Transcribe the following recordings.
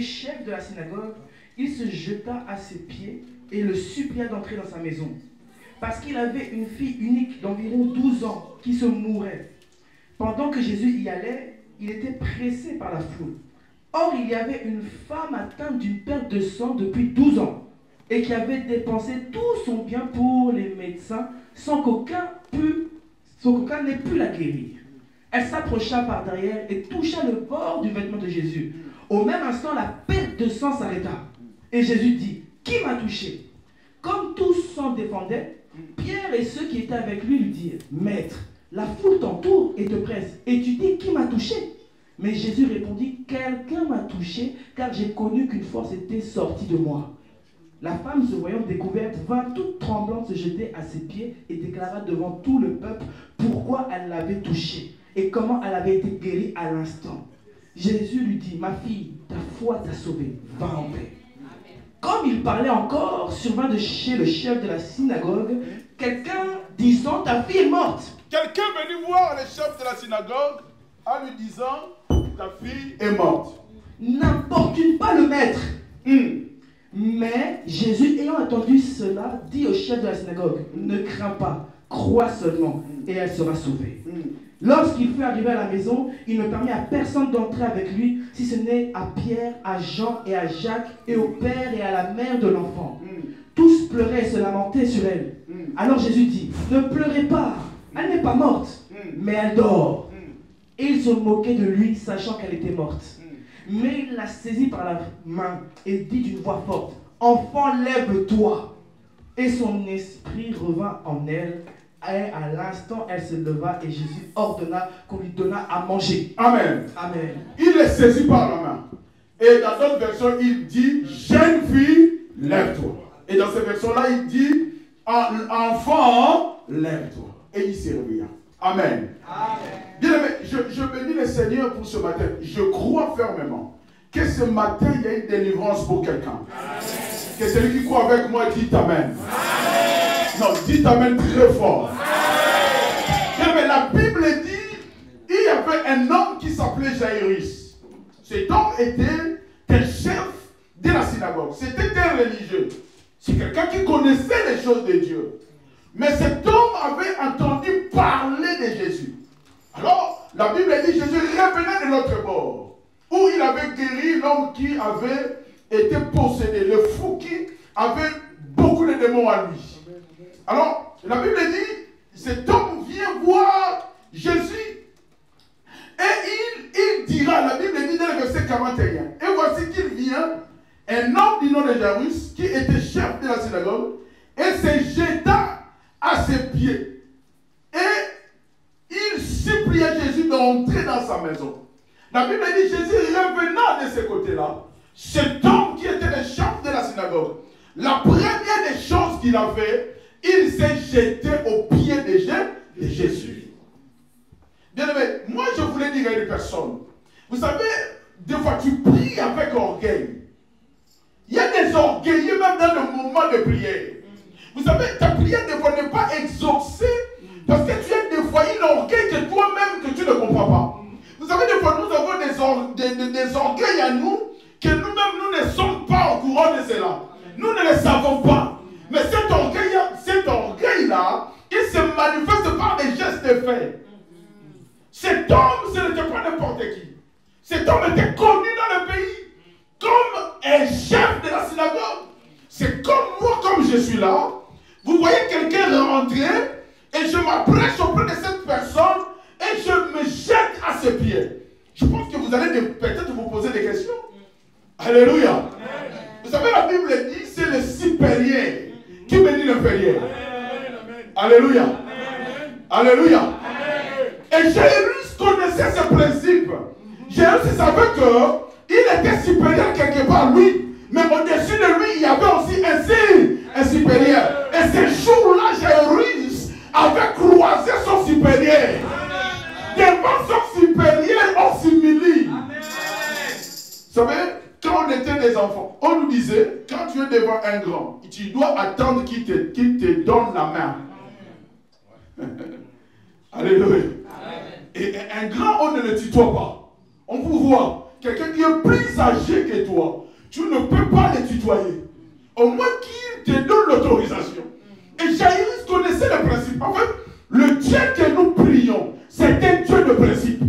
chef de la synagogue, il se jeta à ses pieds et le supplia d'entrer dans sa maison. Parce qu'il avait une fille unique d'environ 12 ans qui se mourait. Pendant que Jésus y allait, il était pressé par la foule. Or, il y avait une femme atteinte d'une perte de sang depuis 12 ans et qui avait dépensé tout son bien pour les médecins sans qu'aucun n'ait pu la guérir. Elle s'approcha par derrière et toucha le bord du vêtement de Jésus. Au même instant, la perte de sang s'arrêta. Et Jésus dit, « Qui m'a touché ?» Comme tous s'en défendaient, Pierre et ceux qui étaient avec lui dirent, « Maître, la foule t'entoure et te presse, et tu dis, qui m'a touché ?» Mais Jésus répondit, « Quelqu'un m'a touché, car j'ai connu qu'une force était sortie de moi. » La femme, se voyant découverte, vint toute tremblante se jeter à ses pieds et déclara devant tout le peuple pourquoi elle l'avait touché et comment elle avait été guérie à l'instant. Jésus lui dit, « Ma fille, ta foi t'a sauvée, va en paix. » Comme il parlait encore, survint de chez le chef de la synagogue quelqu'un disant, « Ta fille est morte. » Quelqu'un est venu voir le chef de la synagogue en lui disant, ta fille est morte. N'importune pas le maître. Mais Jésus, ayant entendu cela, dit au chef de la synagogue, ne crains pas, crois seulement, et elle sera sauvée. Lorsqu'il fut arrivé à la maison, il ne permit à personne d'entrer avec lui, si ce n'est à Pierre, à Jean et à Jacques, et au père et à la mère de l'enfant. Tous pleuraient et se lamentaient sur elle. Alors Jésus dit, ne pleurez pas, elle n'est pas morte, mais elle dort. Et ils se moquaient de lui, sachant qu'elle était morte. Mais il la saisit par la main et dit d'une voix forte, « Enfant, lève-toi !» Et son esprit revint en elle. Et à l'instant, elle se leva et Jésus ordonna qu'on lui donnât à manger. Amen. Amen. Il est saisi par la main. Et dans d'autres versions, il dit, jeune fille, lève-toi. Et dans cette version-là, il dit, enfant, lève-toi. Et il s'est réveillé. Amen. Bien-aimé, je bénis le Seigneur pour ce matin. Je crois fermement que ce matin, il y a une délivrance pour quelqu'un. Que celui qui croit avec moi dit Amen. Non, dites Amen très fort. Mais la Bible dit, il y avait un homme qui s'appelait Jairus. Cet homme était un chef de la synagogue. C'était un religieux. C'est quelqu'un qui connaissait les choses de Dieu. Mais cet homme avait entendu parler de Jésus. Alors, la Bible dit, Jésus revenait de l'autre bord, où il avait guéri l'homme qui avait été possédé, le fou qui avait beaucoup de démons à lui. Alors, la Bible dit, cet homme vient voir Jésus et il dira, la Bible dit dans le verset 41, et voici qu'il vient, un homme du nom de Jairus, qui était chef de la synagogue, et se jeta à ses pieds. Et il supplia Jésus d'entrer dans sa maison. La Bible dit, Jésus revenant de ce côté-là, cet homme qui était le chef de la synagogue, la première des choses qu'il a fait, il s'est jeté aux pieds de Jésus. Bien-aimé, moi je voulais dire à une personne, vous savez, des fois tu pries avec orgueil. Il y a des orgueilleux même dans le moment de prière. Vous savez, ta prière ne va pas exaucer parce que tu as des fois une orgueil que toi-même que tu ne comprends pas. Vous savez, des fois nous avons des orgueils à nous que nous-mêmes nous ne sommes pas au courant de cela. Nous ne le savons pas. Mais cet orgueil-là, il se manifeste par des gestes de faits. Cet homme, ce n'était pas n'importe qui. Cet homme était connu dans le pays comme un chef de la synagogue. C'est comme moi, comme je suis là. Vous voyez quelqu'un rentrer et je m'approche auprès de cette personne et je me jette à ses pieds. Je pense que vous allez peut-être vous poser des questions. Alléluia. Amen. Vous savez, la Bible dit c'est le supérieur qui bénit l'inférieur. Alléluia. Amen. Alléluia. Amen. Et Jairus connaissait ce principe. Jairus savait qu'il était supérieur quelque part, lui. Mais au-dessus de lui, il y avait aussi un supérieur. Et ce jour-là, Jairus avait croisé son supérieur. Devant son supérieur, on s'humilie. Vous savez, quand on était des enfants, on nous disait, quand tu es devant un grand, tu dois attendre qu'il te donne la main. Alléluia. Et un grand, on ne le tutoie pas. On vous voit, quelqu'un qui est plus âgé que toi, Dieu que nous prions, c'est un Dieu de principe.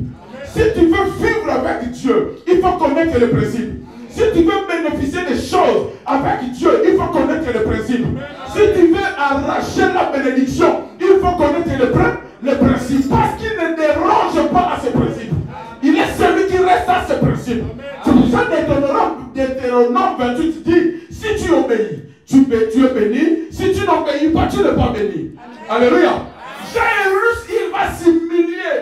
Si tu veux vivre avec Dieu, il faut connaître les principes. Si tu veux bénéficier des choses avec Dieu, il faut connaître les principes. Si tu veux arracher la bénédiction, il faut connaître les principes. Parce qu'il ne dérange pas à ces principes. Il est celui qui reste à ses principes. C'est pour ça que Deutéronome 28 dit, si tu obéis, tu es béni. Si tu n'obéis pas, tu n'es pas béni. Alléluia. Jairus, il va s'humilier.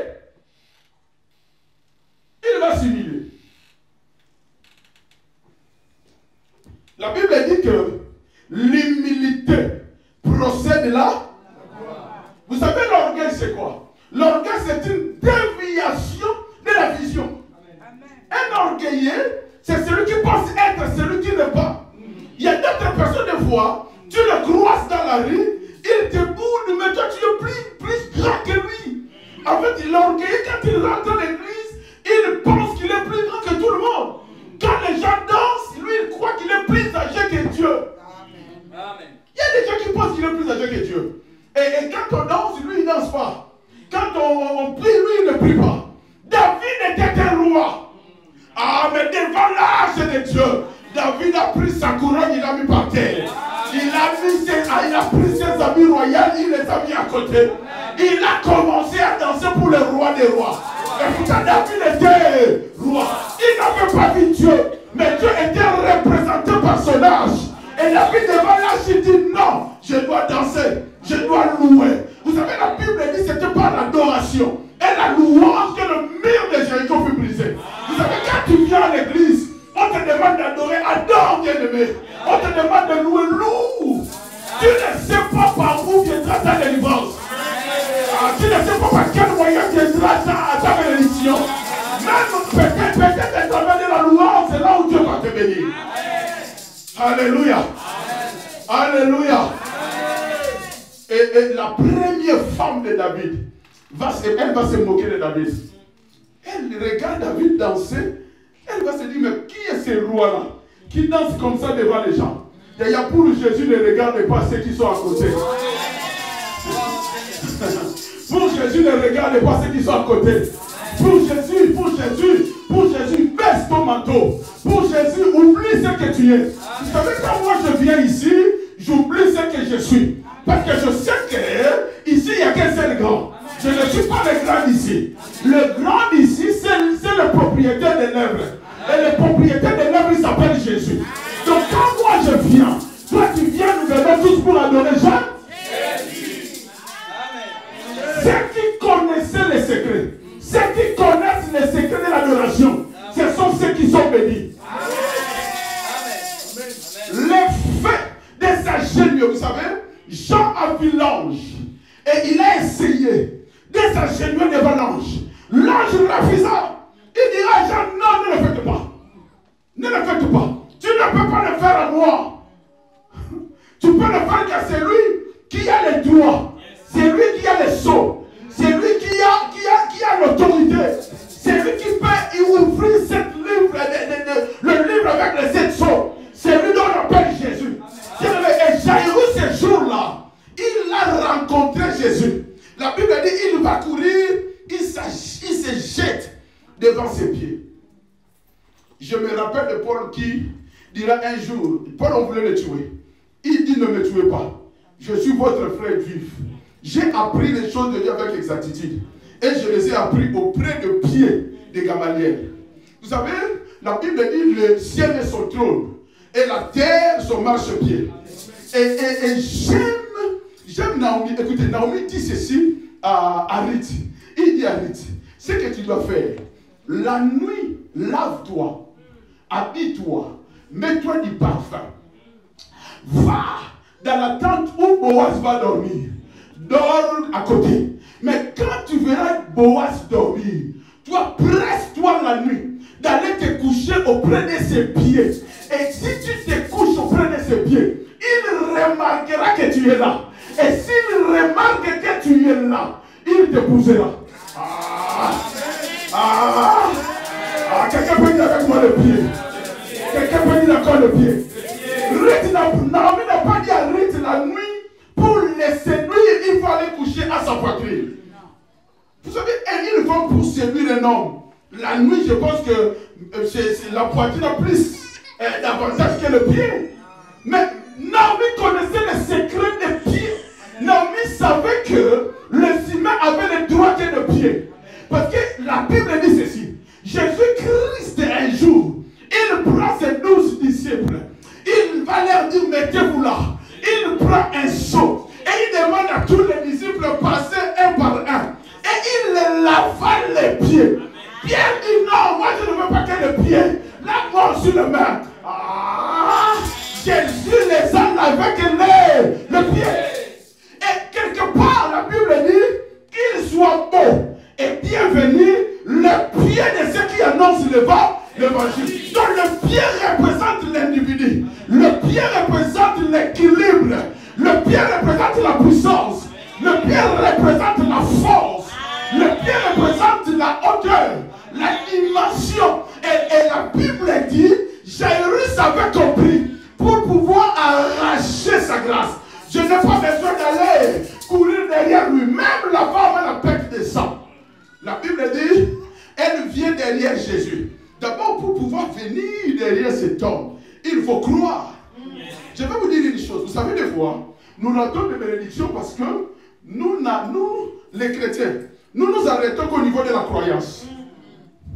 Il va s'humilier. La Bible dit que l'humilité procède de là. Vous savez, l'orgueil, c'est quoi? L'orgueil, c'est une déviation de la vision. Un orgueilleux, c'est celui qui pense être celui qui n'est pas. Il y a d'autres personnes, des fois, tu le croises dans la rue, il te boude, mais toi, tu es plus grand que lui. En fait, l'orgueilleux, quand il rentre dans l'église, il pense qu'il est plus grand que tout le monde. Quand les gens dansent, lui, il croit qu'il est plus âgé que Dieu. Amen. Il y a des gens qui pensent qu'il est plus âgé que Dieu. Et quand on danse, lui, il ne danse pas. Quand on prie, lui, il ne prie pas. David était un roi. Ah, mais devant l'âge de Dieu, David a pris sa couronne, il l'a mis par terre. Il a pris ses habits royaux, il les a mis à côté. Il a commencé à danser pour le roi des rois. Et pourtant, David était roi. Il n'avait pas vu Dieu, mais Dieu était représenté par son âge. Et David devant l'âge, il dit non, je dois danser, je dois louer. Vous savez, la Bible dit que c'était par l'adoration et la louange que le mur de Jéricho fut brisé. Vous savez, quand tu viens à l'église, on te demande d'adorer, adore, bien-aimé. On te demande de louer, loue. Tu ne sais pas par où viendra ta délivrance. Tu ne sais pas par quel moyen viendra ta bénédiction. Même peut-être à travers de la louange, c'est là où Dieu va te bénir. Alléluia. Alléluia. Et la première femme de David, elle va se moquer de David. Elle regarde David danser. Elle va se dire, mais qui est ce roi-là qui danse comme ça devant les gens? D'ailleurs, pour Jésus, ne regarde pas ceux qui sont à côté. Pour Jésus, ne regarde pas ceux qui sont à côté. Pour Jésus, baisse ton manteau. Pour Jésus, oublie ce que tu es. Vous savez, quand moi je viens ici, j'oublie ce que je suis. Parce que je sais que ici, il n'y a qu'un seul grand. Je ne suis pas le grand ici. Le grand ici, c'est le propriétaire des lèvres. Et le propriétaire des lèvres, il s'appelle Jésus. Donc quand moi je viens, toi tu viens, nous venons tous pour adorer Jésus. Ceux qui connaissaient les secrets, ceux qui connaissent les secrets de l'adoration, ce sont ceux qui sont bénis. L'effet de sa génie, vous savez, Jean a vu l'ange et il a essayé de s'agenouiller devant l'ange. L'ange refusa. Il dira à Jean, non, ne le faites pas. Ne le faites pas. Tu ne peux pas le faire à moi. Tu peux le faire qu'à celui qui a les droits. C'est lui qui a les sceaux. C'est lui qui a l'autorité. C'est lui qui peut ouvrir cette livre, le livre avec les 7 sceaux. C'est lui dont on appelle Jésus. Et Jairus, ce jour-là, il a rencontré Jésus. La Bible dit il va courir, il se jette devant ses pieds. Je me rappelle de Paul qui dira un jour, Paul on voulait le tuer. Il dit ne me tuez pas. Je suis votre frère juif. J'ai appris les choses de Dieu avec exactitude. Et je les ai appris auprès de pieds de Gamaliel. Vous savez, la Bible dit le ciel est son trône et la terre son marchepied. Et j'aime Naomi. Écoutez, Naomi dit ceci à Ruth. Il dit à Ruth, ce que tu dois faire, la nuit, lave-toi, habille-toi, mets-toi du parfum. Va dans la tente où Boaz va dormir. Dors à côté. Mais quand tu verras Boaz dormir, toi presse-toi la nuit d'aller te coucher auprès de ses pieds. Et si tu te couches auprès de ses pieds, il remarquera que tu es là. Et s'il remarque que tu es là, il te poussera. Quelqu'un peut dire avec moi le pied. Quelqu'un peut dire encore le pied. Naomi n'a pas dit à Ruth la nuit, pour les séduire, il faut aller coucher à sa poitrine. Vous savez, ils vont pour séduire un homme. La nuit, je pense que c'est la poitrine plus davantage que le pied. Mais Naomi connaissait les secrets des pieds. Naomi savait que les humains avaient les droits de pied. Parce que la Bible dit ceci. Jésus-Christ, un jour, il prend ses 12 disciples. Il va leur dire, mettez-vous là. Il prend un seau. Et il demande à tous les disciples de passer un par un. Et il les lava les pieds. Pierre dit, non, moi je ne veux pas que les pieds. Lave-moi sur les mains. Ah, Jésus les a lavés que le pied. Et quelque part, la Bible dit qu'il soit beau et bienvenu le pied de ceux qui annoncent l'évangile. Donc le pied représente l'individu. Le pied représente l'équilibre. Le pied représente la puissance. Le pied représente la force. Le pied représente la hauteur, la dimension. Et la Bible dit, Jairus avait compris pour pouvoir arracher sa grâce. Je n'ai pas besoin d'aller courir derrière lui. Même la femme a la perte de sang. La Bible dit, elle vient derrière Jésus. D'abord, pour pouvoir venir derrière cet homme, il faut croire. Je vais vous dire une chose. Vous savez, des fois, nous ratons des bénédictions parce que nous, les chrétiens, nous arrêtons qu'au niveau de la croyance.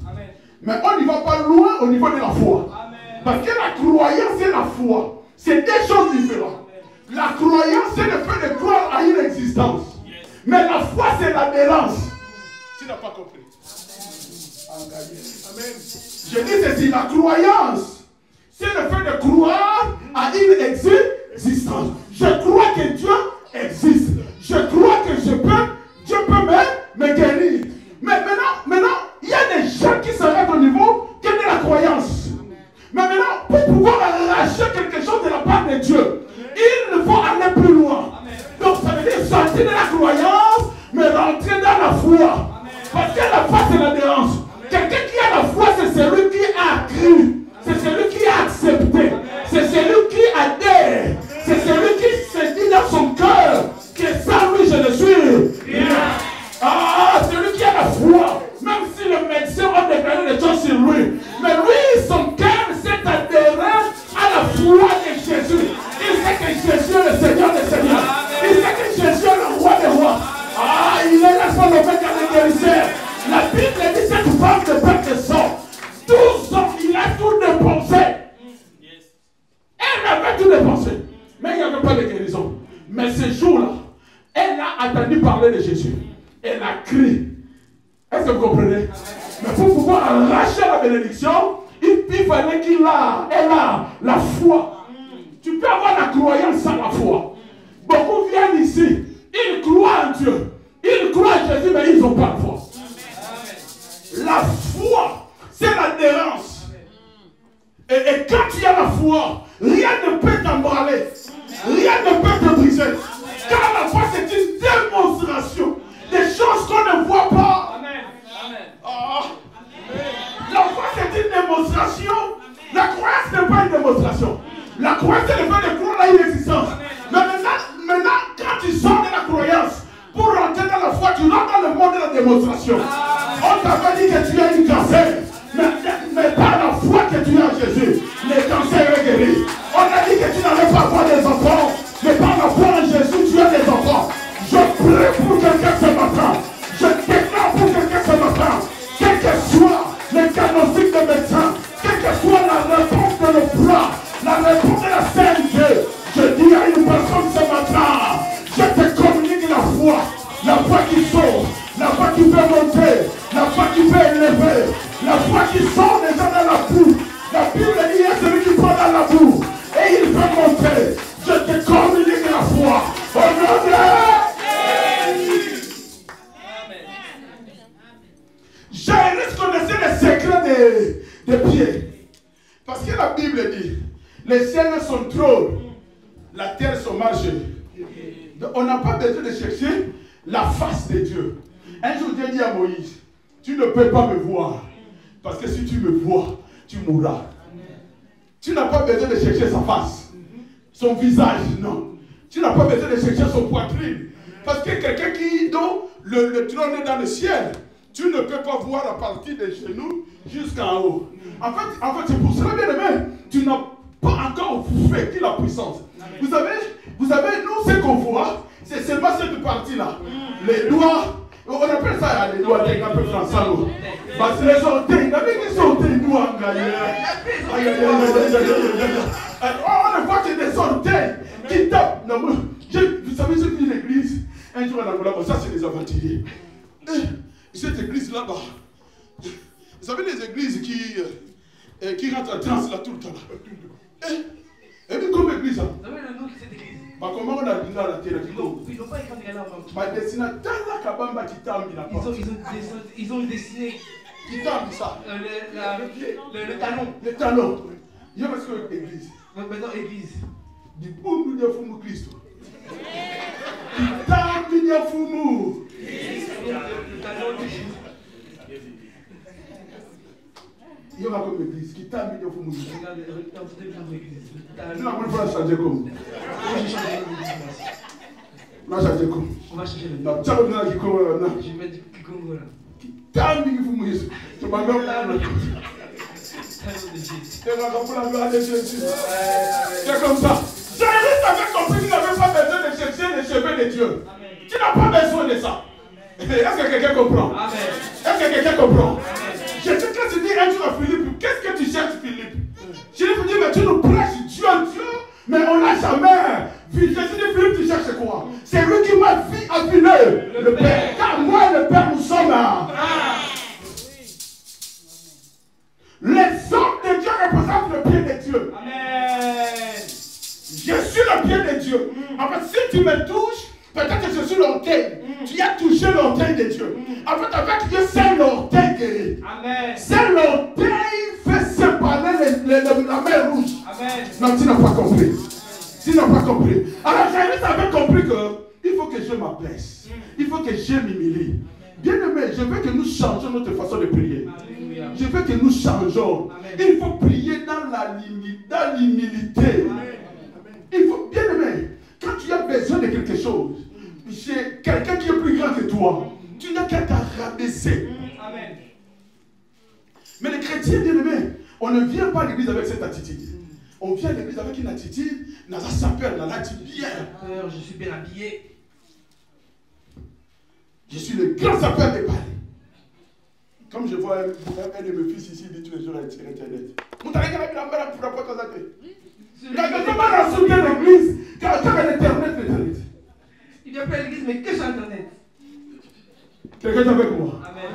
Amen. Mais on n'y va pas loin au niveau de la foi. Amen. Parce que la croyance et la foi, c'est deux choses différentes. La croyance, c'est le fait de croire à une existence. Yes. Mais la foi, c'est l'adhérence. Tu n'as pas compris. Amen. Je dis ceci, la croyance, c'est le fait de croire à une existence. Je crois que Dieu existe. Je crois que Dieu peut me guérir. Mais maintenant, il y a des gens qui s'arrêtent au niveau que de la croyance. Mais maintenant, pour pouvoir arracher quelque chose de la part de Dieu, il faut aller plus loin. Donc ça veut dire sortir de la croyance, mais rentrer dans la foi. Parce que la foi, c'est l'adhérence. Quelqu'un qui a la foi, c'est celui qui a cru. C'est celui qui a accepté. C'est celui qui adhère. C'est celui qui se dit dans son cœur que sans lui, je ne suis rien. Ah, celui qui a la foi. Même si le médecin a déclaré des choses sur lui. Mais lui, son cœur s'est adhéré à la foi de Jésus. Il sait que Jésus est le Seigneur des Seigneurs. Il sait que Jésus est le roi des rois. Ah, il est là pour le mec avec les guérisseurs. La Bible dit cette femme de perte de sang. 12 ans, il a tout dépensé. Elle avait tout dépensé. Mais il n'y avait pas de guérison. Mais ce jour-là, elle a entendu parler de Jésus. Elle a crié. Est-ce que vous comprenez? Mais pour pouvoir arracher la bénédiction, il fallait qu'elle a la foi. Tu peux avoir la croyance sans la foi. Beaucoup viennent ici. Ils croient en Dieu. Ils croient en Jésus, mais ils n'ont pas la foi. La foi, c'est l'adhérence. Et quand tu as la foi, rien ne peut t'emballer. Rien ne peut te briser. Car la foi, c'est une démonstration des choses qu'on ne voit pas. Oh. La foi, c'est une démonstration. La croyance n'est pas une démonstration. La croyance, c'est le fait de croire à une existence. Mais maintenant, quand tu sors de la croyance, pour rentrer dans la foi, tu rentres dans le monde de la démonstration. On t'a pas dit que tu as une cancer. Mais par la foi que tu as en Jésus, le cancer est guéri. On a dit que tu n'allais pas avoir des enfants. Mais par la foi en Jésus, tu as des enfants. Je prie pour quelqu'un ce matin. Je déclare pour quelqu'un ce matin. Quel que soit le diagnostic de médecin, quelle que soit la réponse de l'emploi, la réponse de la sainteté, je dis à une personne ce matin, je te communique la foi qui sauve, la foi qui peut monter, la foi qui peut élever, la foi qui sort déjà dans la boue. La Bible dit, il y a celui qui prend dans la boue et il peut monter. Je te communique la foi au nom de Jésus. Jairus connaissait les secrets des pieds. Parce que la Bible dit, les ciels sont trop, la terre sont margée. On n'a pas besoin de chercher la face de Dieu. Un jour, Dieu dit à Moïse, tu ne peux pas me voir. Parce que si tu me vois, tu mourras. Tu n'as pas besoin de chercher sa face. Son visage, non. Tu n'as pas besoin de chercher son poitrine. Parce que quelqu'un dont le trône est dans le ciel, tu ne peux pas voir à partir des genoux jusqu'en haut. En fait c'est pour cela, bien aimé, tu n'as pas encore vécu la puissance. Vous savez, nous, ce qu'on voit, c'est seulement cette partie-là. Les doigts, on appelle ça les doigts, un peu français. Parce que les orteils, les orteils, nous, en on ne voit que des orteils qui tapent. Vous savez, ce qui est l'église, un jour à Angola, ça c'est les aventuriers. Cette église là-bas, vous savez, les églises qui rentrent en transe là tout le temps. Et puis, comme église, vous savez le nom de cette église? bah, comment on a dit dans la terre? Ils n'ont pas écrit là. Bah, dessinateur là, Kabamba qui t'a mis la porte. Ils ont dessiné. Qui t'a mis ça? Le talon. Le talon. Il y a parce que l'église. Maintenant, église. Du boum, nous devons Christ. Qui t'a mis la foumou. Le talon de Jésus. Il y a comme l'église. Qui t'a mis la foumou. Regarde, l'église. Tu n'as pas le changer comme. On va changer comme. On va changer le nom. Tu as besoin de Kikongo là. Je vais mettre du Kikongo là. Qui t'a mis la foumou. Tu m'as mis la foumou. C'est comme ça. Jésus avait compris qu'il n'avait pas besoin de chercher les cheveux de Dieu. Tu n'as pas besoin de ça. Est-ce que quelqu'un comprend? Est-ce que quelqu'un comprend? Jésus, quand tu dis un jour à Philippe, qu'est-ce que tu cherches, Philippe? Philippe dit, mais tu nous prêches Dieu en Dieu, mais on n'a jamais vu. Jésus dit, Philippe, tu cherches quoi? C'est lui qui m'a vu affiner le Père. Car moi et le Père, nous sommes un. Les hommes de Dieu représentent le pied de Dieu. Amen. Je suis le pied de Dieu. En fait, si tu me touches, peut-être que je suis l'orteil. Tu as touché l'orteil de Dieu. En fait, avec Dieu, c'est l'orteil guéri. C'est l'orteil fait séparer la mer rouge. Amen. Non, tu n'as pas compris. Tu n'as pas compris. Alors, Jésus avait compris qu'il faut que je m'abaisse. Il faut que je m'humilie. Bien aimé, je veux que nous changions notre façon de prier. Alléluia. Je veux que nous changeons. Amen. Il faut prier dans l'humilité. Il faut, bien aimé, quand tu as besoin de quelque chose, c'est quelqu'un qui est plus grand que toi. Tu n'as qu'à te rabaisser. Amen. Mais les chrétiens, bien aimés, on ne vient pas à l'église avec cette attitude. On vient à l'église avec une attitude, dans la sapeur, dans l'attitude bien. Je suis bien habillé. Je suis le grand sapeur des palais. Comme je vois un de mes fils ici, il dit tous les jours sur Internet. L'église, car Internet. Il vient pas à l'église, mais que sur Internet. Quelqu'un est avec moi? Amen.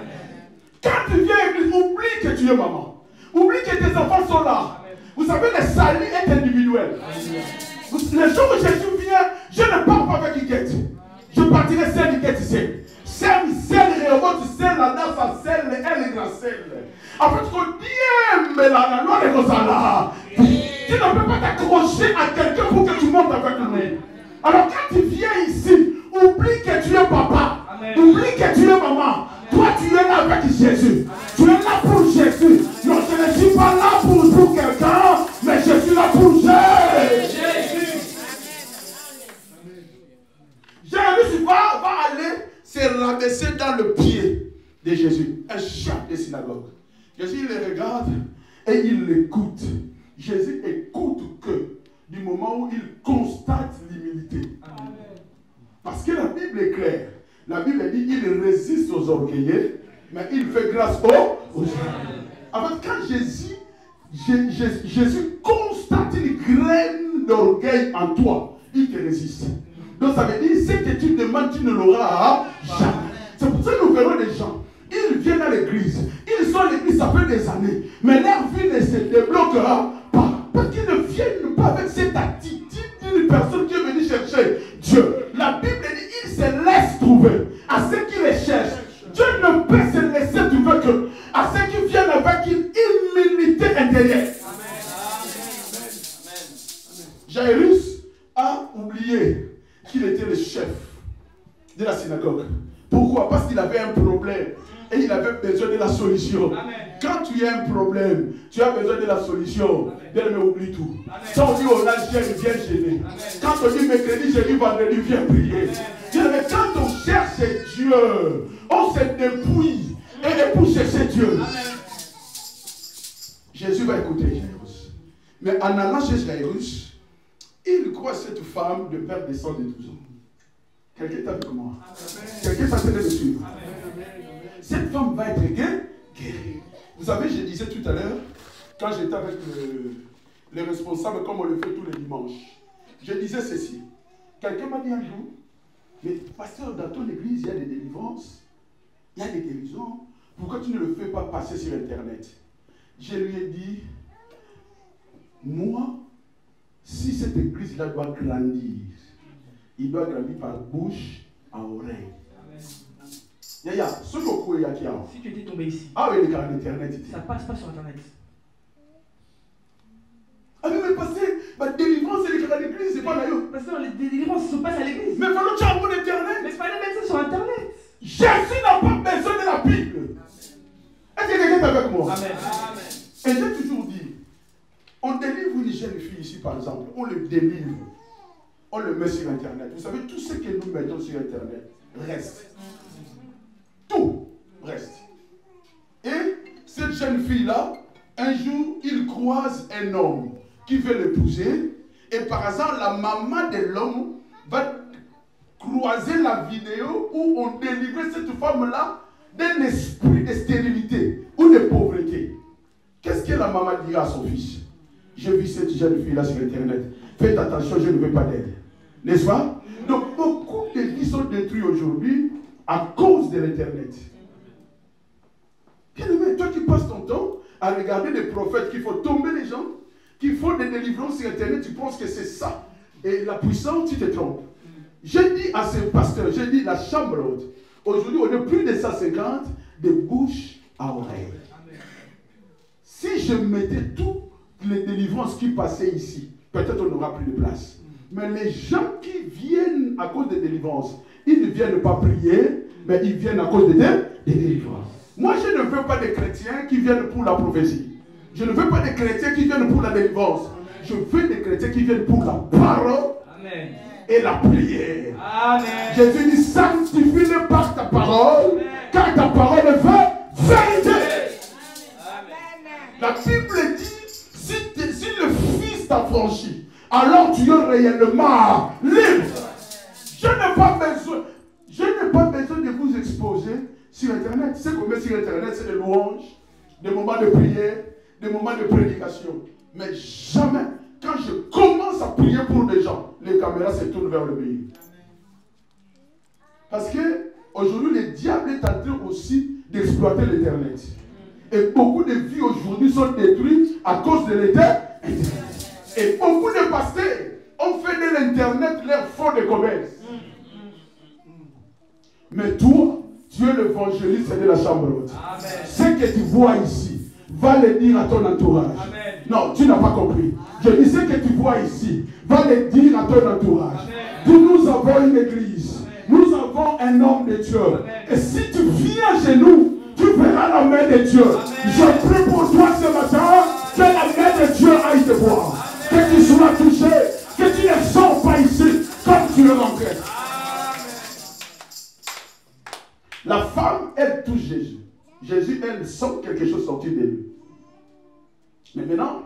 Quand tu viens à l'église, oublie que tu es maman. Oublie que tes enfants sont là. Amen. Vous savez, le salut est individuel. Les jours où Jésus vient, je ne parle pas avec Iguette. Je partirai seul Iguette ici. Seul, réellement, tu sais, la danse à sel, elle est grand sel. En fait, quand Dieu mais la loi est comme ça. Tu ne peux pas t'accrocher à quelqu'un pour que tu montes avec lui. Alors, quand tu viens ici, oublie que tu es papa. Amen. Oublie que tu es maman. Amen. Toi, tu es là avec Jésus. Amen. Tu es là pour Jésus. Non, je ne suis pas là pour quelqu'un, mais je suis là pour Jésus. Jésus va aller se rabaisser dans le pied de Jésus. Un chef de synagogue. Jésus le regarde et il l'écoute. Jésus écoute que du moment où il constate l'humilité. Parce que la Bible est claire. La Bible dit il résiste aux orgueilleux, mais il fait grâce aux humbles. En fait, quand Jésus constate une graine d'orgueil en toi, il te résiste. Donc ça veut dire, ce que tu demandes, tu ne l'auras jamais. C'est pour ça que nous verrons des gens. Ils viennent à l'église. Ils sont à l'église, ça fait des années. Mais leur vie ne se débloquera pas. Parce qu'ils ne viennent pas avec cette attitude d'une personne qui est venue chercher Dieu. La Bible dit, ils se laissent trouver à ceux qui les cherchent. Dieu ne peut se laisser trouver que à ceux qui viennent avec une humilité intérieure. Jairus a oublié qu'il était le chef de la synagogue. Pourquoi? Parce qu'il avait un problème et il avait besoin de la solution. Amen. Quand tu as un problème, tu as besoin de la solution. Bien aimé, oublie tout. Amen. Quand on dit on a gêné, viens gêner. Quand on dit mercredi, jeudi, vendredi, viens prier. Amen. Quand on cherche Dieu, on se dépouille et pour chercher Dieu. Amen. Jésus va écouter Jairus. Mais en allant chez Jairus, il croit cette femme de père de sang de 12 ans. Quelqu'un est avec moi? Quelqu'un est en train de me suivre? Cette femme va être guérie. Vous savez, je disais tout à l'heure, quand j'étais avec les responsables, comme on le fait tous les dimanches, je disais ceci. Quelqu'un m'a dit un jour, mais pasteur, dans ton église, il y a des délivrances, il y a des guérisons, pourquoi tu ne le fais pas passer sur Internet? Je lui ai dit, moi, si cette église-là doit grandir, il doit grandir par bouche à oreille. Yaya, ce que il y a qui a. Si tu étais tombé ici, ah oui, les canaux d'Internet. Ça passe pas sur Internet. Ah mais pasteur, ma délivrance et les canaux d'église, c'est pas là. Pasteur, les délivrances se passent à l'église. Mais faut tu as un bon Internet. Mais il fallait mettre ça sur Internet. Jésus n'a pas besoin de la Bible. Est-ce que quelqu'un est avec moi? Amen. Et j'ai toujours dit, on délivre une jeune fille ici par exemple, on le délivre, on le met sur Internet. Vous savez, tout ce que nous mettons sur Internet reste. Tout reste. Et cette jeune fille-là, un jour, il croise un homme qui veut l'épouser. Et par hasard, la maman de l'homme va croiser la vidéo où on délivrait cette femme-là d'un esprit de stérilité ou de pauvreté. Qu'est-ce que la maman dira à son fils? J'ai vu cette jeune fille-là sur Internet. Faites attention, je ne veux pas d'aide. N'est-ce pas? Donc, beaucoup de vies sont détruites aujourd'hui à cause de l'Internet. Bien-aimé, toi qui passes ton temps à regarder des prophètes qui font tomber les gens, qui font des délivrances sur Internet, tu penses que c'est ça. Et la puissance, tu te trompes. J'ai dit à ce pasteur, j'ai dit la chambre haute. Aujourd'hui, on est plus de 150 de bouche à oreille. Si je mettais toutes les délivrances qui passaient ici, peut-être on n'aura plus de place. Mais les gens qui viennent à cause des délivrances, ils ne viennent pas prier, mais ils viennent à cause des délivrances. Moi, je ne veux pas des chrétiens qui viennent pour la prophétie. Je ne veux pas des chrétiens qui viennent pour la délivrance. Je veux des chrétiens qui viennent pour la parole. Amen. Et la prière. Amen. Jésus dit, sanctifie-le par ta parole, amen, car ta parole est vérité. La Bible dit, si le Fils t'a franchi, alors tu es réellement libre. Je n'ai pas besoin de vous exposer sur Internet. Ce qu'on met sur Internet, c'est des louanges, des moments de prière, des moments de prédication. Mais jamais, quand je commence à prier pour des gens, les caméras se tournent vers le pays. Parce que aujourd'hui, le diable est en train aussi d'exploiter l'Internet. Et beaucoup de vies aujourd'hui sont détruites à cause de l'Internet. Et beaucoup de pasteurs ont fait de l'Internet leur fonds de commerce. Mais toi, tu es l'évangéliste de la chambre haute. Ce que tu vois ici, va le dire à ton entourage. Amen. Non, tu n'as pas compris. Je dis ce que tu vois ici, va le dire à ton entourage. Nous avons une église. Amen. Nous avons un homme de Dieu. Amen. Et si tu viens chez nous, tu verras la main de Dieu. Amen. Je prie pour toi ce matin que la main de Dieu aille te voir. Que tu sois touché, que tu ne sors pas ici comme tu es rentré. La femme, elle touche Jésus. Jésus, elle sent quelque chose sortir de lui. Mais maintenant,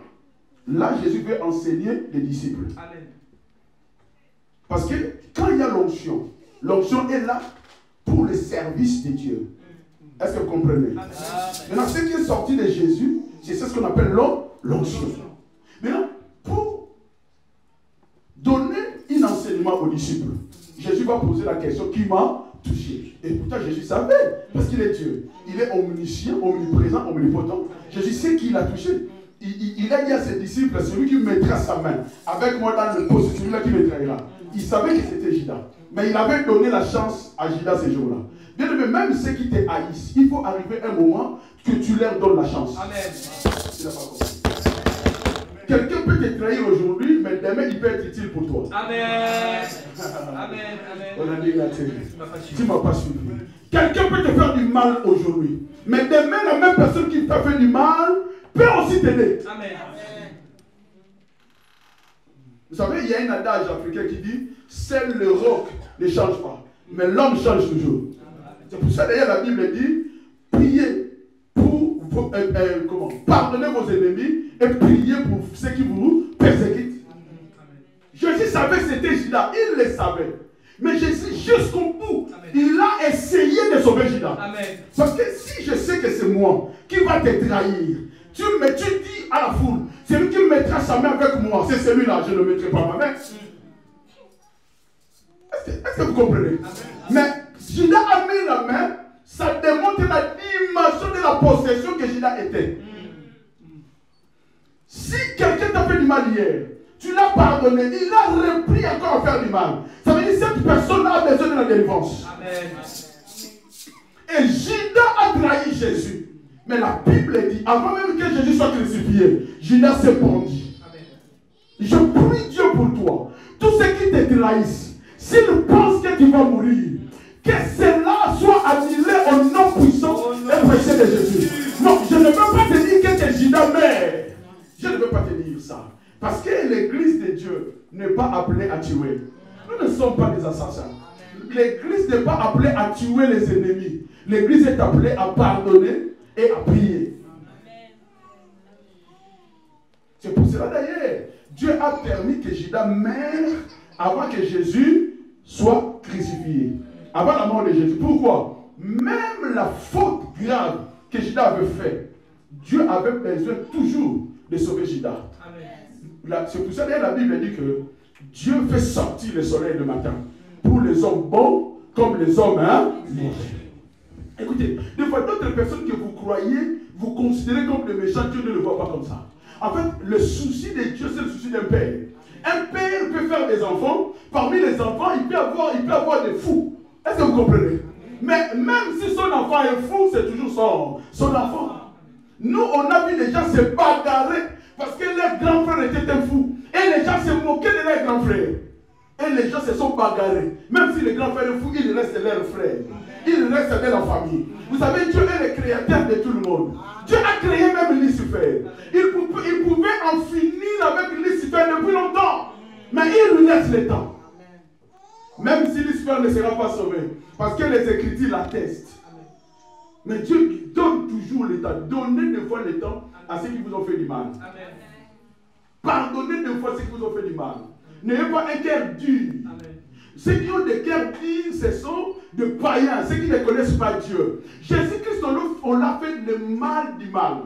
là, Jésus veut enseigner les disciples. Amen. Parce que quand il y a l'onction est là pour le service de Dieu. Est-ce que vous comprenez? Amen. Maintenant, ce qui est sorti de Jésus, c'est ce qu'on appelle l'onction. Maintenant, pour donner un enseignement aux disciples, Jésus va poser la question, qui m'a touché? Et pourtant Jésus savait, parce qu'il est Dieu. Il est omniscient, omniprésent, omnipotent. Jésus sait qui l'a touché. Il a dit à ses disciples, celui qui mettra sa main avec moi dans le poste, celui-là qui me trahira. Il savait que c'était Judas. Mais il avait donné la chance à Judas ces jours-là. Bien aimé, même ceux qui te haïssent, il faut arriver un moment que tu leur donnes la chance. Amen. Il n'a pas compris. Quelqu'un peut te trahir aujourd'hui, mais demain il peut être utile pour toi. Amen. Amen. Amen. On a dit tu ne m'as pas suivi. Quelqu'un peut te faire du mal aujourd'hui, mais demain la même personne qui t'a fait du mal peut aussi t'aider. Amen. Vous savez, il y a un adage africain qui dit, seul le roc ne change pas. Mais l'homme change toujours. C'est pour ça d'ailleurs la Bible dit, priez pour pardonnez vos ennemis et priez pour ceux qui vous persécutent. Jésus savait que c'était Judas, il le savait. Mais Jésus, jusqu'au bout, il a essayé de sauver Judas. Parce que si je sais que c'est moi qui va te trahir, tu dis à la foule, celui qui mettra sa main avec moi, c'est celui-là, je ne le mettrai pas ma main. Est-ce que vous comprenez? Mais Judas a mis la main, ça démontre la dimension de la possession que Judas était. Si quelqu'un t'a fait du mal hier, tu l'as pardonné, il a repris encore à faire du mal. Ça veut dire que cette personne a besoin de la délivrance. Amen. Et Judas a trahi Jésus. Mais la Bible dit, avant même que Jésus soit crucifié, Judas s'est pendu. Je prie Dieu pour toi. Tous ceux qui te trahissent, s'ils pensent que tu vas mourir, que cela soit annulé au nom puissant et précieux de Jésus. Non, je ne veux pas te dire que Judas meurt. Je ne veux pas te dire ça. Parce que l'église de Dieu n'est pas appelée à tuer. Nous ne sommes pas des assassins. L'église n'est pas appelée à tuer les ennemis. L'église est appelée à pardonner et à prier. C'est pour cela d'ailleurs, Dieu a permis que Judas meure avant que Jésus soit crucifié. Avant la mort de Jésus. Pourquoi? Même la faute grave que Judas avait faite, Dieu avait besoin toujours de sauver Judas. C'est pour ça que la Bible dit que Dieu fait sortir le soleil le matin pour les hommes bons comme les hommes mauvais. Écoutez, des fois d'autres personnes que vous croyez, vous considérez comme des méchants, Dieu ne le voit pas comme ça. En fait, le souci de Dieu, c'est le souci d'un père. Un père peut faire des enfants, parmi les enfants, il peut avoir des fous. Est-ce que vous comprenez? Mais même si son enfant est fou, c'est toujours son enfant. Nous, on a vu les gens se bagarrer parce que leur grand frère était un fou. Et les gens se moquaient de leur grand frère. Et les gens se sont bagarrés. Même si le grand frère est fou, il reste leur frère. Il reste de la famille. Vous savez, Dieu est le créateur de tout le monde. Dieu a créé même Lucifer. Il pouvait en finir avec Lucifer depuis longtemps. Mais il lui laisse le temps. Même si Lucifer ne sera pas sauvé. Parce que les Écritures l'attestent. Mais Dieu donne toujours le temps. Donnez des fois le temps à ceux qui vous ont fait du mal. Pardonnez des fois ceux qui vous ont fait du mal. N'ayez pas un cœur dur. Ceux qui ont des cœurs durs, ce sont des païens, ceux qui ne connaissent pas Dieu. Jésus-Christ, on l'a fait le mal du mal.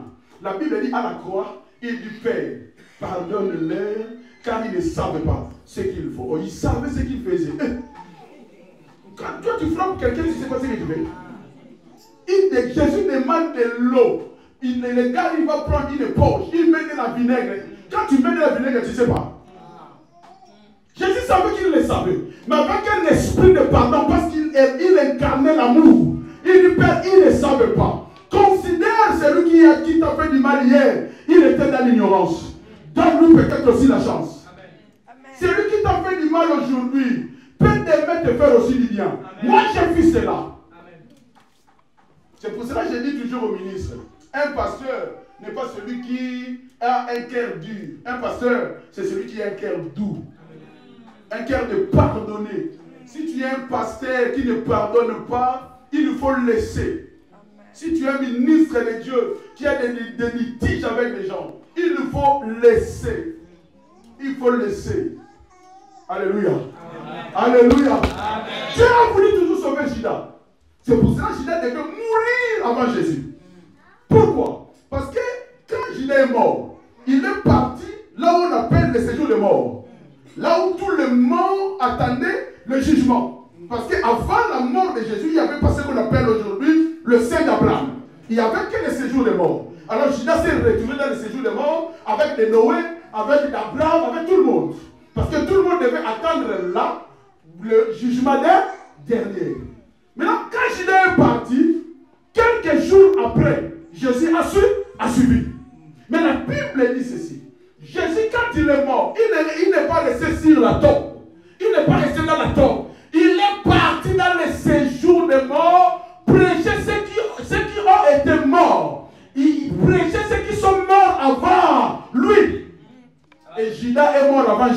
La Bible dit à la croix, il dit Père, pardonne-leur, car ils ne savent pas ce qu'il faut. Oh, ils savaient ce qu'ils faisaient. Quand toi tu frappes quelqu'un, tu sais pas ce que tu fais. Jésus demande de l'eau. Le gars, il va prendre une poche, il met de la vinaigre. Quand tu mets de la vinaigre, tu ne sais pas. Jésus savait qu'il le savait. Mais avec un esprit de pardon, parce qu'il incarnait l'amour. Il dit, Père, il ne savait pas. Considère celui qui t'a fait du mal hier. Il était dans l'ignorance. Donne-lui peut-être aussi la chance. Amen. Celui qui t'a fait du mal aujourd'hui peut t'aimer te faire aussi du bien. Amen. Moi, j'ai vu cela. Amen. C'est pour cela que je dis toujours au ministre, un pasteur n'est pas celui qui a un cœur dur. Un pasteur, c'est celui qui a un cœur doux. Un cœur de pardonner. Si tu es un pasteur qui ne pardonne pas, il faut le laisser. Si tu es un ministre de Dieu qui a des litiges avec les gens, il faut laisser. Il faut laisser. Alléluia. Amen. Alléluia. Amen. Dieu a voulu toujours sauver Judas. C'est pour ça que Judas devait mourir avant Jésus. Pourquoi? Parce que quand Judas est mort, il est parti là où on appelle le séjour de mort. Là où tout le monde attendait le jugement. Parce qu'avant la mort de Jésus, il n'y avait pas ce qu'on appelle aujourd'hui le sein d'Abraham. Il n'y avait que le séjour de mort. Alors Judas s'est retourné dans le séjour de mort avec les Noé, avec Abraham, avec tout le monde. Parce que tout le monde devait attendre là le jugement dernier. Maintenant, quand Judas est parti, quelques jours après, Jésus a suivi. Mais la Bible dit ceci. Jésus, quand il est mort, il n'est pas resté sur la tombe. Il n'est pas resté dans la tombe. Il est parti dans le séjour des morts, prêcher ceux qui ont été morts. Il prêchait ceux qui sont morts avant lui. Et Judas est mort avant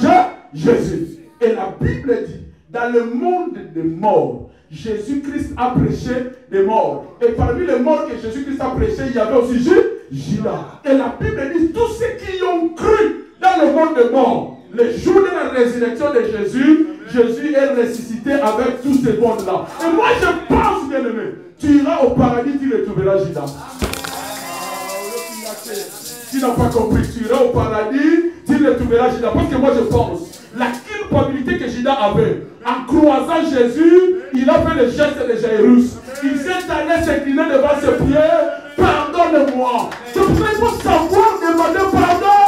Jésus. Et la Bible dit, dans le monde des morts, Jésus-Christ a prêché des morts. Et parmi les morts que Jésus-Christ a prêché, il y avait aussi Judas. Et la Bible dit, tous ceux qui ont cru dans le monde des morts, le jour de la résurrection de Jésus, Jésus est ressuscité avec tous ces mondes-là. Et moi je pense, bien aimé, tu iras au paradis, tu retrouveras Judas. Tu n'as pas compris, tu iras au paradis, tu retrouveras Judas. Parce que moi je pense, la culpabilité que Judas avait, en croisant Jésus, il a fait le geste de Jairus. Il s'est allé s'incliner devant ses pieds. Pardonne-moi. C'est pour ça qu'il faut savoir demander pardon.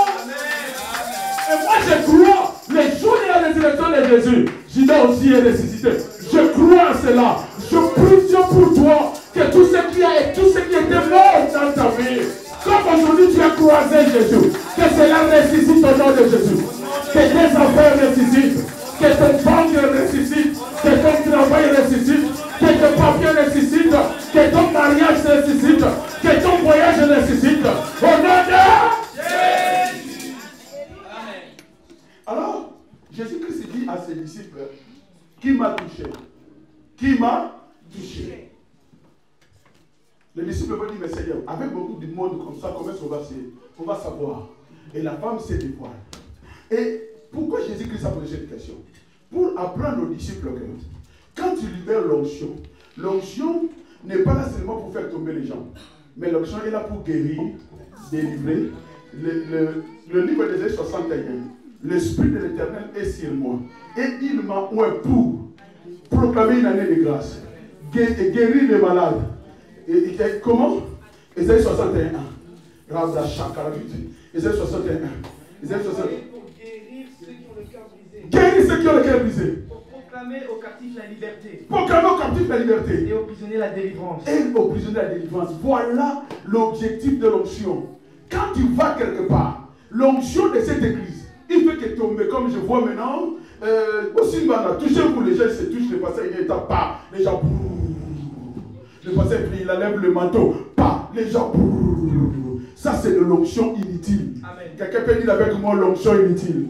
Et moi je crois, les jours de la résurrection de Jésus, Judas aussi est ressuscité. Je crois à cela. Je prie Dieu pour toi, que tout ce qui a et tout ce qui était mort dans ta vie, comme aujourd'hui tu as croisé Jésus, que cela ressuscite au nom de Jésus. Que tes affaires ressuscitent, que ton banque ressuscite, que ton travail ressuscite, que tes papiers ressuscitent, que ton mariage ressuscite, que ton voyage ressuscite. Au nom de Jésus. Alors, Jésus-Christ dit à ses disciples, qui m'a touché? Qui m'a touché? Les disciples vont dire, mais Seigneur, avec beaucoup de monde comme ça, comment on va savoir? Et la femme s'est dévoilée. Et pourquoi Jésus-Christ a posé cette question? Pour apprendre aux disciples que quand tu libères l'onction, l'onction n'est pas là seulement pour faire tomber les gens, mais l'onction est là pour guérir, délivrer. Le livre d'Ésaïe 61, l'Esprit de l'Éternel est sur moi, et il m'a oint pour proclamer une année de grâce, guérir les malades. Et comment? Ésaïe 61. Rabda Shakaravit. Ésaïe 61. Ésaïe 61. Guérir ceux qui ont le cœur brisé. Pour proclamer aux captifs la liberté. Proclamer aux captifs la liberté. Et aux prisonniers la délivrance. Et aux prisonniers la délivrance. Voilà l'objectif de l'onction. Quand tu vas quelque part, l'onction de cette église, il fait que tomber, comme je vois maintenant, aussi touchez-vous, les gens se touchent, le pasteur il tape pas, les gens le pasteur il enlève le manteau, pas, les gens ça c'est de l'onction inutile. Quelqu'un peut dire avec moi l'onction inutile.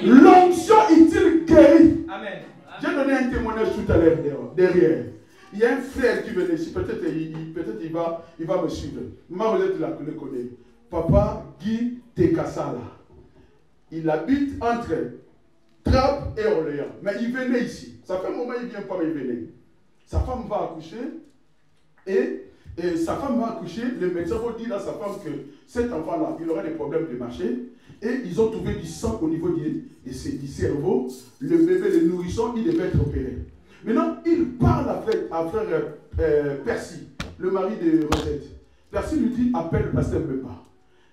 L'onction utile guérit. Amen. J'ai donné un témoignage tout à l'heure derrière. Il y a un frère qui venait ici, peut-être il va me suivre. Moi, vous êtes là, vous le connaissez. Papa Guy Tekassala. Il habite entre Trappes et Orléans. Mais il venait ici. Ça fait un moment il ne vient pas, mais il venait. Sa femme va accoucher. Et sa femme va accoucher. Le médecin va dire à sa femme que cet enfant-là, il aura des problèmes de marcher. Et ils ont trouvé du sang au niveau du cerveau. Le bébé, le nourrisson, il devait être opéré. Maintenant, il parle à frère Percy, le mari de Rosette. Percy lui dit, appelle le pasteur Mbemba.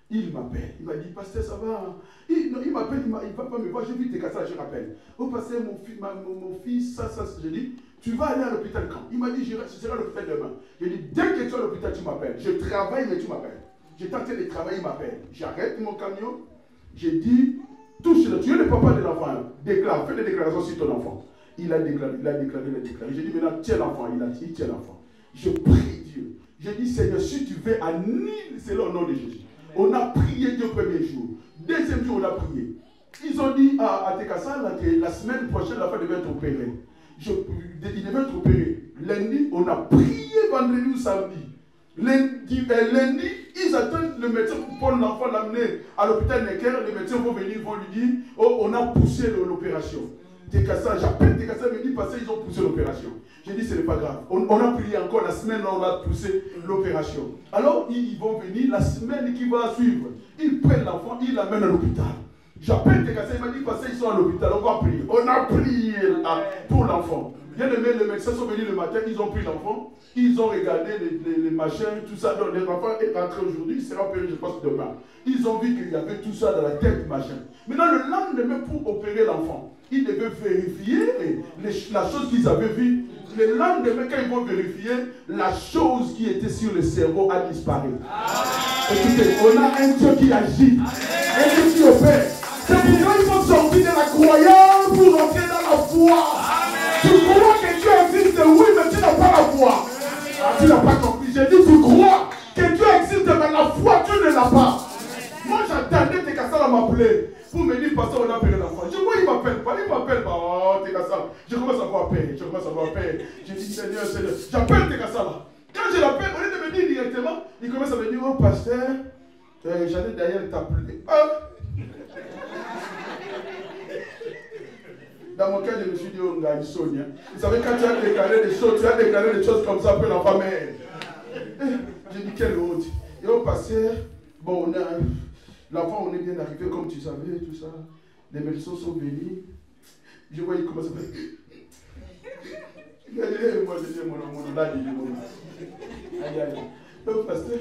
Il m'appelle. Il m'a dit, pasteur, ça va? Il m'appelle, il ne va pas me voir. J'ai vu tes casses, je rappelle. Oh, pasteur, mon fils, ça. J'ai dit, tu vas aller à l'hôpital quand? Il m'a dit, je serai à l'hôpital demain. J'ai dit, dès que tu es à l'hôpital, tu m'appelles. Je travaille, mais tu m'appelles. J'ai tenté de travailler, il m'appelle. J'arrête mon camion. J'ai dit, touche-le. Tu es le papa de l'enfant. Déclare, fais des déclarations sur ton enfant. Il a déclaré. J'ai dit, maintenant, tiens l'enfant. Il a dit, tiens l'enfant. Je prie Dieu. J'ai dit, Seigneur, si tu veux, annule cela au nom de Jésus. On a prié Dieu le premier jour. Deuxième jour, on a prié. Ils ont dit à Tekassa que la semaine prochaine, la femme devait être opérée. Il devait être opéré. Lundi, on a prié vendredi ou samedi. Lundi, ils attendent le médecin pour prendre l'enfant, l'amener à l'hôpital Necker. Les médecins vont venir, vont lui dire, oh, on a poussé l'opération. Tekassa, j'appelle Tekassa, il me dit, parce qu'ils ont poussé l'opération. J'ai dit, ce n'est pas grave. On a prié encore la semaine, on a poussé l'opération. Alors, ils vont venir, la semaine qui va suivre, ils prennent l'enfant, ils l'amènent à l'hôpital. J'appelle Tekassa, il m'a dit, parce qu'ils sont à l'hôpital, on va prier. On a prié pour l'enfant. Bien aimé, les médecins sont venus le matin, ils ont pris l'enfant, ils ont regardé les machins, tout ça. Donc, l'enfant est rentré aujourd'hui, il sera opéré, je pense, demain. Ils ont vu qu'il y avait tout ça dans la tête, machin. Maintenant, le lendemain, pour opérer l'enfant, ils devaient vérifier la chose qu'ils avaient vue. Le lendemain, quand ils vont vérifier, la chose qui était sur le cerveau a disparu. Écoutez, on a un Dieu qui agit, un Dieu qui opère. C'est pourquoi il faut sortir de la croyance pour rentrer dans la foi. Tu crois que Dieu existe, oui, mais tu n'as pas la foi. Tu n'as pas compris. J'ai dit, tu crois que Dieu existe, mais la foi, tu ne l'as pas. Moi, j'attendais Tekassa m'appeler pour me dire, pasteur, on a payé l'enfant. Je vois, il ne m'appelle pas. Il m'appelle pas. Oh, Tekassa. Je commence à avoir peur. J'ai dit, Seigneur. J'appelle Tekassa là. Quand je l'appelle, au lieu de me dire directement, il commence à me dire, oh pasteur, j'allais d'ailleurs t'appeler. Dans mon cas, je me suis dit, oh, il sonne. Vous savez, quand tu as déclaré des choses comme ça, après l'enfant mère. J'ai dit, quelle honte. Et au pasteur, bon, l'enfant, on est bien arrivé, comme tu savais, tout ça. Les médecins sont venus. Je vois, il commence à faire. Moi, je dis, mon là, il dit, aïe, aïe. Donc, pasteur,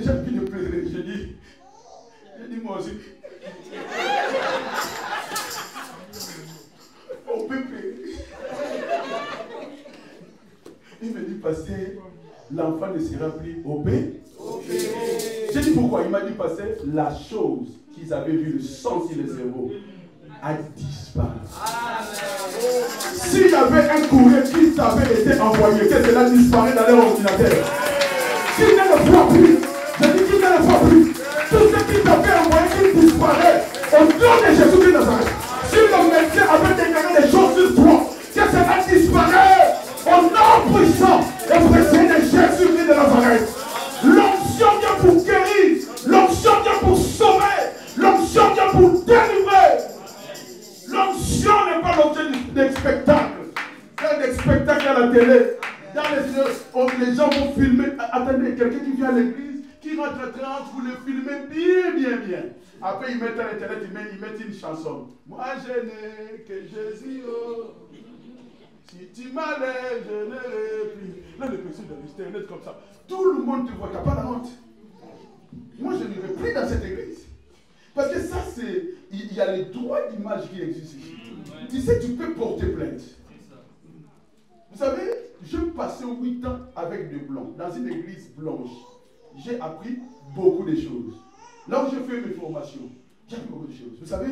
j'ai envie de pleurer. J'ai dit, moi aussi. On peut pleurer. Il me dit, pasteur, l'enfant ne sera plus obéi. J'ai dit pourquoi? Il m'a dit, pasteur, la chose qu'ils avaient vu, le sang sur le cerveau, a disparu. S'il y avait un courrier qui avait été envoyé, que cela disparaît dans leur ordinateur, qu'il ne le voit plus, je dis qu'il ne le voit plus, tout ce qui t'avait envoyé, qu'il disparaît, au nom de Jésus de Nazareth. Si le médecin avait déclaré des choses sur toi, que cela disparaît, au nom puissant et précieux de Jésus de Nazareth. L'onction vient pour guérir, l'onction vient pour sauver, l'onction vient pour délivrer. L'onction n'est pas l'objet des spectacles. Il y a des spectacles à la télé. Les gens vont filmer. Attendez, quelqu'un qui vient à l'église, qui rentre à 30, vous le filmez bien. Après, ils mettent à l'internet, ils mettent une chanson. Moi, je n'ai que Jésus. Oh. Si tu m'enlèves, je n'ai plus. Là, les personnes de l'internet comme ça. Tout le monde te voit, tu n'as pas la honte. Moi, je n'irai plus dans cette église. Parce que ça, c'est. Il y a les droits d'image qui existent ici. Tu sais, tu peux porter plainte. Vous savez, je passais 8 ans avec des blancs, dans une église blanche. J'ai appris beaucoup de choses. Là où j'ai fait mes formations, j'ai appris beaucoup de choses. Vous savez,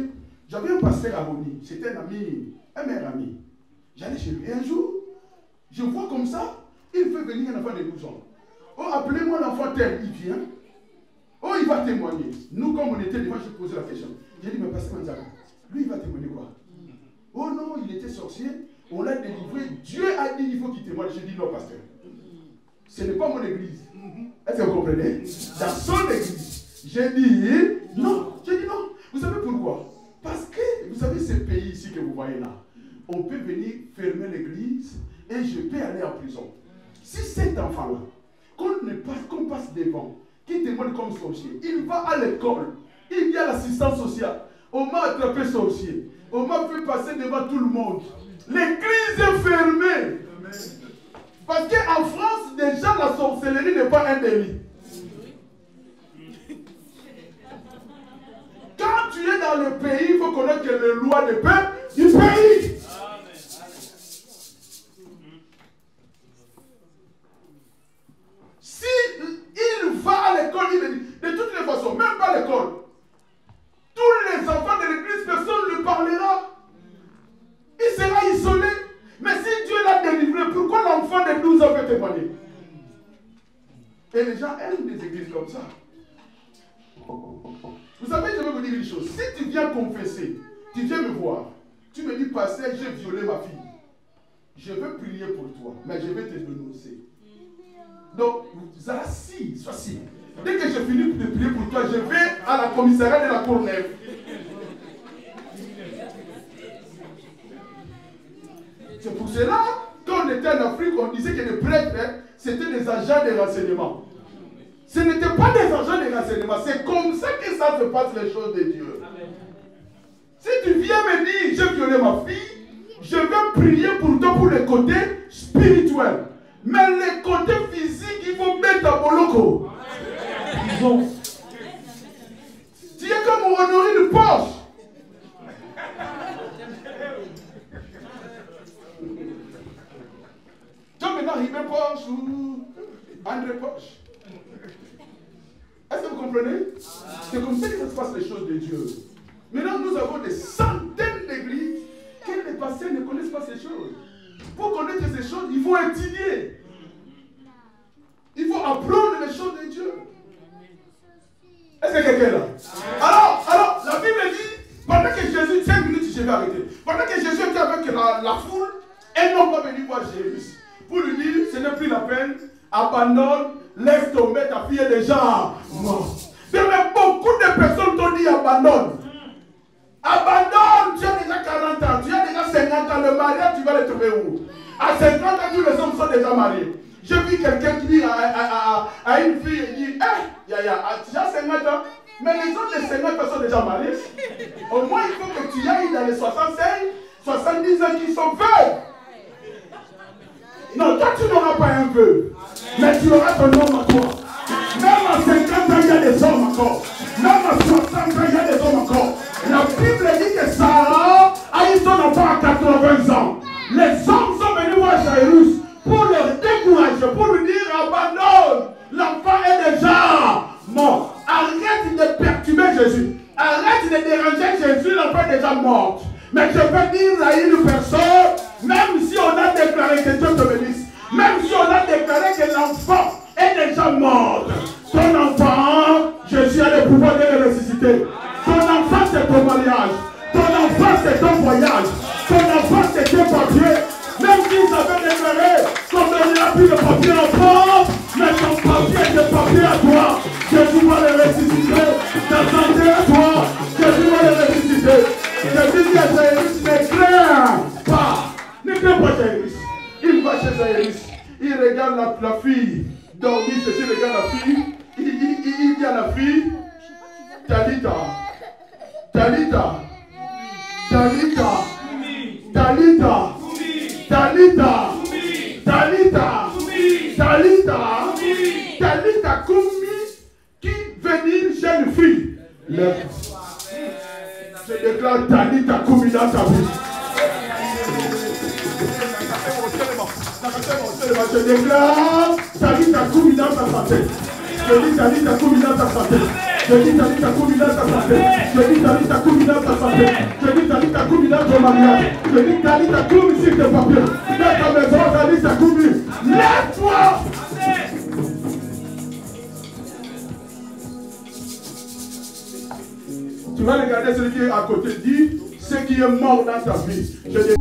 j'avais un pasteur à Rony, c'était un meilleur ami. J'allais chez lui. Et un jour, je vois comme ça, il fait venir un enfant de 12 ans. Oh, appelez-moi l'enfant tel, il vient. Oh, il va témoigner. Nous, comme on était devant, je posais la question. J'ai dit, mais pasteur Manzara, lui, il va témoigner quoi? Oh non, il était sorcier, on l'a délivré, Dieu a dit, il faut qu'il témoigne. J'ai dit, non, pasteur. Ce n'est pas mon église. Est-ce que vous comprenez? Dans son église. J'ai dit, non. J'ai dit, non. Vous savez pourquoi? Parce que, vous savez, ce pays ici que vous voyez là, on peut venir fermer l'église et je peux aller en prison. Si cet enfant-là, qu'on passe devant, qui témoigne comme sorcier, il va à l'école, il y a l'assistance sociale, on m'a attrapé sorcier, on m'a fait passer devant tout le monde. L'église est fermée. Parce qu'en France, déjà, la sorcellerie n'est pas un délit. Quand tu es dans le pays, il faut connaître les lois de paix du pays. Si il va à l'école, il dit, de toutes les façons, même pas à l'école, tous les enfants de l'église, personne ne le parlera. Il sera isolé. Mais si Dieu l'a délivré, pourquoi l'enfant de 12 ans peut témoigner? Et les gens aiment des églises comme ça. Vous savez, je vais vous dire une chose. Si tu viens confesser, tu viens me voir, tu me dis, pasteur, j'ai violé ma fille. Je veux prier pour toi, mais je vais te dénoncer. Donc, sois si. Dès que j'ai fini de prier pour toi, je vais à la commissariat de la Courneuve. C'est pour cela, quand on était en Afrique, on disait que les prêtres, c'était des agents de renseignement. Ce n'était pas des agents de renseignement. C'est comme ça que ça se passe les choses de Dieu. Amen. Si tu viens me dire, j'ai violé ma fille, je vais prier pour toi pour le côté spirituel. Mais le côté physique, il faut mettre à Boloko. Tu es comme Honorine Poche. Tu as maintenant Ribe Poche ou André Poche. Est-ce que vous comprenez? C'est comme ça que ça se passe les choses de Dieu. Maintenant, nous avons des centaines d'églises que les pasteurs ne connaissent pas ces choses. Pour connaître ces choses, il faut étudier. Il faut apprendre les choses de Dieu. Est-ce que quelqu'un est là? Alors, la Bible dit, pendant que Jésus, 5 minutes, je vais arrêter. Pendant que Jésus était avec la foule, un homme va venir voir Jairus pour lui dire, ce n'est plus la peine, abandonne, laisse tomber, ta fille est déjà morte. Mais beaucoup de personnes t'ont dit abandonne. Abandonne, tu as déjà 40 ans, tu as déjà 50 ans, le mariage, tu vas le trouver où? À 50 ans, tous les hommes sont déjà mariés. J'ai vu quelqu'un qui dit à une fille, il dit, tu as 50 ans, mais les autres de 50 ans sont déjà mariés. Au moins, il faut que tu ailles dans les 65, 70 ans qui sont veuves. Non, toi, tu n'auras pas un veuve, mais tu auras ton homme à toi. Même à 50 ans, il y a des hommes encore. Même à 60 ans, il y a des hommes encore. La Bible dit que Sarah a eu son enfant à 80 ans. Les hommes sont venus voir Jairus pour le décourager, pour lui dire abandonne. L'enfant est déjà mort. Arrête de perturber Jésus. Arrête de déranger Jésus, l'enfant est déjà mort. Mais je veux dire à une personne, même si on a déclaré que Dieu te bénisse, même si on a déclaré que l'enfant est déjà mort, ton enfant, Jésus a le pouvoir de le ressusciter. Ton enfant, c'est ton mariage. Ton enfant, c'est ton voyage. Ton enfant, c'est tes papiers. Même s'ils avaient déclaré qu'on ne n'a plus de papier enfant, mais ton papier est de papier à toi. Jésus va le ressusciter. Ta santé à toi. Jésus va le ressusciter. Jésus dit à Jairus, ne crains pas. Ne crains pas Jairus. Il va chez Jairus. Il regarde la fille dormir. Jésus regarde la fille. Il dit à la fille, Talita, Talita, Talita, Talita, Talita, Talita, Talita, Talita, Koumi, qui veut dire jeune fille. Je déclare Talita Koumi dans ta vie. Je déclare Talita Koumi dans ta santé. Je dis Talita Koumi dans ta santé. Je dis Talita Koumi dans ta santé. Je dis Talita Koumi dans ta santé. Je dis Talita Koumi dans ton mariage. Je dis Talita Koumi sur tes papiers. Dans ta maison, Talita Koumi. Lève-toi. Tu vas regarder celui qui est à côté. Dis ce qui est mort dans ta vie.